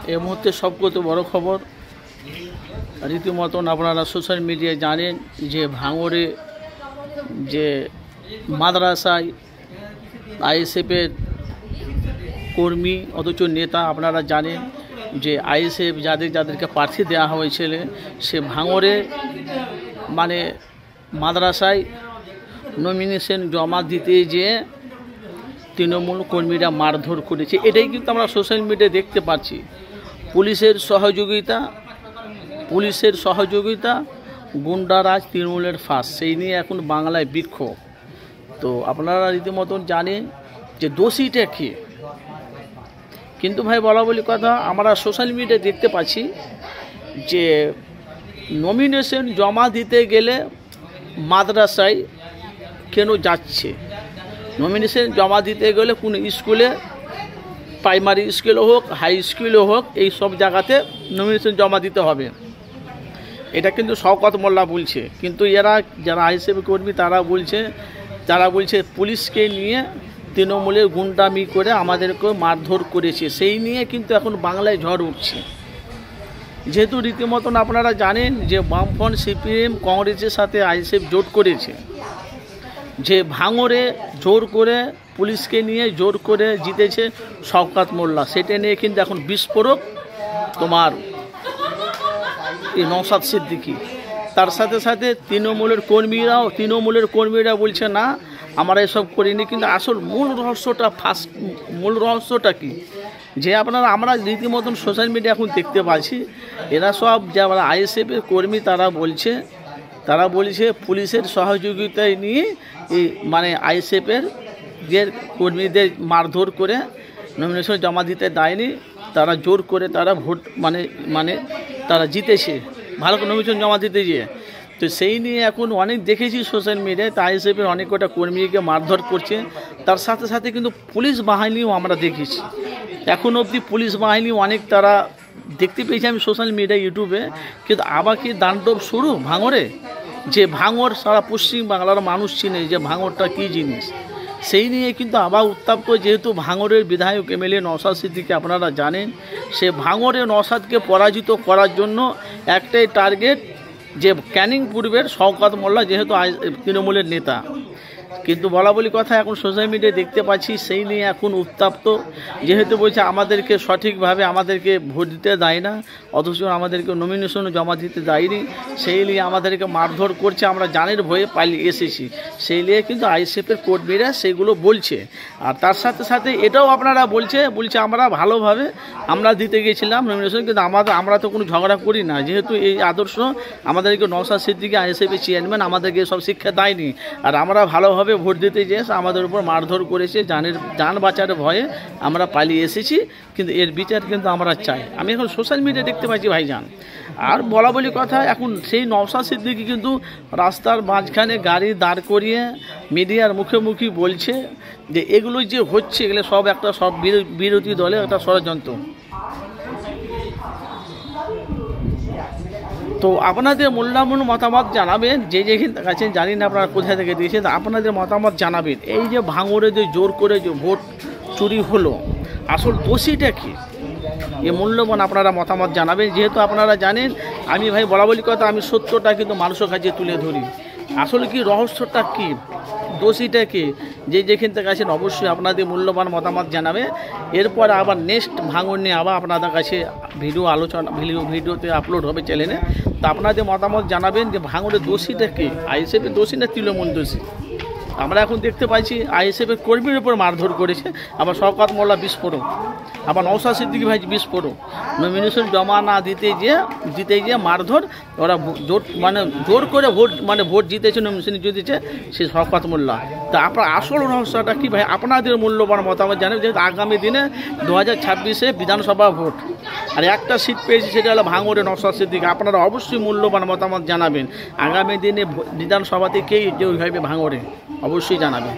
এই মুহূর্তে সবকত বড় খবর রীতিমতন আপনারা সোশ্যাল মিডিয়ায় জানেন যে ভাঙড়ে যে মাদ্রাসায় আইএসএফের কর্মী অথচ নেতা আপনারা জানেন যে আইএসএফ যাদেরকে প্রার্থী দেওয়া হয়েছিল সে ভাঙড়ে মানে মাদ্রাসায় নমিনেশন জমা দিতে যেয়ে তৃণমূল কর্মীরা মারধর করেছে। এটাই কিন্তু আমরা সোশ্যাল মিডিয়ায় দেখতে পাচ্ছি। পুলিশের সহযোগিতা গুন্ডারাজ তৃণমূলের ফাঁস, সেই নিয়ে এখন বাংলায় বিক্ষোভ। তো আপনারা রীতিমতন জানেন যে দোষীটা কে, কিন্তু ভাই বলা বলি কথা আমরা সোশ্যাল মিডিয়ায় দেখতে পাচ্ছি যে নমিনেশন জমা দিতে গেলে মাদ্রাসায় কেন যাচ্ছে, নমিনেশন জমা দিতে গেলে কোনো স্কুলে প্রাইমারি স্কুলে হোক হাই স্কুলে হোক এই সব জায়গাতে নমিনেশন জমা দিতে হবে। এটা কিন্তু শওকত মোল্লা বলছে, কিন্তু এরা যারা আইএসএফ কর্মী তারা বলছে পুলিশকে নিয়ে তৃণমূলের গুন্ডামি করে আমাদেরকে মারধর করেছে, সেই নিয়ে কিন্তু এখন বাংলায় ঝড় উঠছে। যেহেতু রীতিমতন আপনারা জানেন যে বামফ্রন্ট সিপিএম কংগ্রেসের সাথে আইএসএফ জোট করেছে, যে ভাঙড়ে জোর করে পুলিশকে নিয়ে জোর করে জিতেছে শওকত মোল্লা, সেটা নিয়ে কিন্তু এখন বিস্ফোরক তোমার এই নওশাদ সিদ্দিকী। তার সাথে সাথে তৃণমূলের কর্মীরা বলছে না আমরা এসব করিনি, কিন্তু আসল মূল রহস্যটা কি যে আমরা রীতিমতন সোশ্যাল মিডিয়া এখন দেখতে পাচ্ছি এরা সব যারা আইএসএফের কর্মী তারা বলছে পুলিশের সহযোগিতায় নিয়ে এই মানে আইএসএফের যে কর্মীদের মারধর করে নমিনেশন জমা দিতে দেয়নি, তারা জোর করে তারা ভোট মানে তারা জিতেছে ভালো নমিনেশন জমা দিতে গিয়ে। তো সেই নিয়ে এখন অনেক দেখেছি সোশ্যাল মিডিয়ায় আইএসএফের অনেক কটা কর্মীকে মারধর করছে। তার সাথে সাথে কিন্তু পুলিশ বাহিনীও আমরা দেখেছি, এখন অবধি পুলিশ বাহিনী অনেক তারা দেখতে পেয়েছি আমি সোশ্যাল মিডিয়ায় ইউটিউবে। কিন্তু আবার কি দাণ্ডব শুরু ভাঙড়ে, যে ভাঙড় সারা পশ্চিম বাংলার মানুষ চিনে যে ভাঙড়টা কী জিনিস, সেই নিয়ে কিন্তু আবার উত্তাপ্ত। যেহেতু ভাঙড়ের বিধায়ক এমএলএ নওশাদ সিদ্দিকী আপনারা জানেন, সে ভাঙড়ে নওশাদকে পরাজিত করার জন্য একটাই টার্গেট যে ক্যানিং পূর্বের শওকত মোল্লা যেহেতু তৃণমূলের নেতা। কিন্তু বলা বলি কথা এখন সোশ্যাল মিডিয়ায় দেখতে পাচ্ছি সেই নিয়ে এখন উত্তাপ্ত। যেহেতু বলছে আমাদেরকে সঠিকভাবে আমাদেরকে ভোট দিতে দেয় না, অথচ আমাদেরকে নমিনেশন জমা দিতে দেয়নি, সেই নিয়ে আমাদেরকে মারধর করছে, আমরা জানের ভয়ে পালিয়ে এসেছি, সেই নিয়ে কিন্তু আইএসএফের কর্মীরা সেগুলো বলছে। আর তার সাথে সাথে এটাও আপনারা বলছে আমরা ভালোভাবে আমরা দিতে গেছিলাম নমিনেশন, কিন্তু আমরা তো কোনো ঝগড়া করি না, যেহেতু এই আদর্শ আমাদেরকে নওশাদ সিদ্দিকী আইএসএফের চেয়ারম্যান আমাদেরকে সব শিক্ষা দেয়নি, আর আমরা ভালোভাবে ভোট দিতে যেয়ে আমাদের উপর মারধর করেছে, জান বাঁচার ভয়ে আমরা পালিয়ে এসেছি, কিন্তু এর বিচার কিন্তু আমরা চাই। আমি এখন সোশ্যাল মিডিয়া দেখতে পাচ্ছি ভাইজান। আর বলা বলি কথা এখন সেই নওশাদ সিদ্দিকী কিন্তু রাস্তার মাঝখানে গাড়ি দাঁড় করিয়ে মিডিয়ার মুখোমুখি বলছে যে এগুলো যে হচ্ছে এগুলো সব বিরোধী দলের একটা ষড়যন্ত্র। তো আপনাদের মূল্যবান মতামত জানাবেন, যেখানে আছেন জানি না আপনারা কোথায় থেকে দিয়েছেন, আপনাদের মতামত জানাবেন। এই যে ভাঙড়ে যে জোর করে যে ভোট চুরি হলো, আসল দোষীটা কি, এ মূল্যবান আপনারা মতামত জানাবেন। যেহেতু আপনারা জানেন আমি ভাই বলা বলি কথা আমি সত্যটা কিন্তু মানুষের কাছে তুলে ধরি, আসলে কি রহস্যটা কি, দোষীটা কি, যেখান থেকে আছেন অবশ্যই আপনাদের মূল্যবান মতামত জানাবে। এরপর আবার নেক্সট ভাঙড় নিয়ে আবার আপনাদের কাছে ভিডিওতে আপলোড হবে চ্যানেলে। তো আপনাদের মতামত জানাবেন যে ভাঙড়ের দোষীটা কি, আইএসএফের দোষী না তৃণমূল দোষী। আমরা এখন দেখতে পাচ্ছি আইএসএফের কর্মীর উপর মারধর করেছে, আবার শওকত মোল্লা বিস্ফোরক, আবার নওশাদ সিদ্দিকী ভাই বিস্ফোরক, নমিনেশন জমা না দিতে গিয়ে মারধর, ওরা জোর করে ভোট জিতেছে, নমিনেশন জিতেছে সে শওকত মোল্লা। তা আপনার আসল রহস্যটা কি ভাই, আপনাদের মূল্যবান মতামত জানেন। যেহেতু আগামী দিনে 2026-এ বিধানসভা ভোট, আর একটা সিট পেয়েছি সেটা হলো ভাঙড়ে নওশাদ সিদ্দিকী। আপনারা অবশ্যই মূল্যবান মতামত জানাবেন, আগামী দিনে বিধানসভাতে কে যে ওইভাবে ভাঙড়ে অবশ্যই জানাবেন।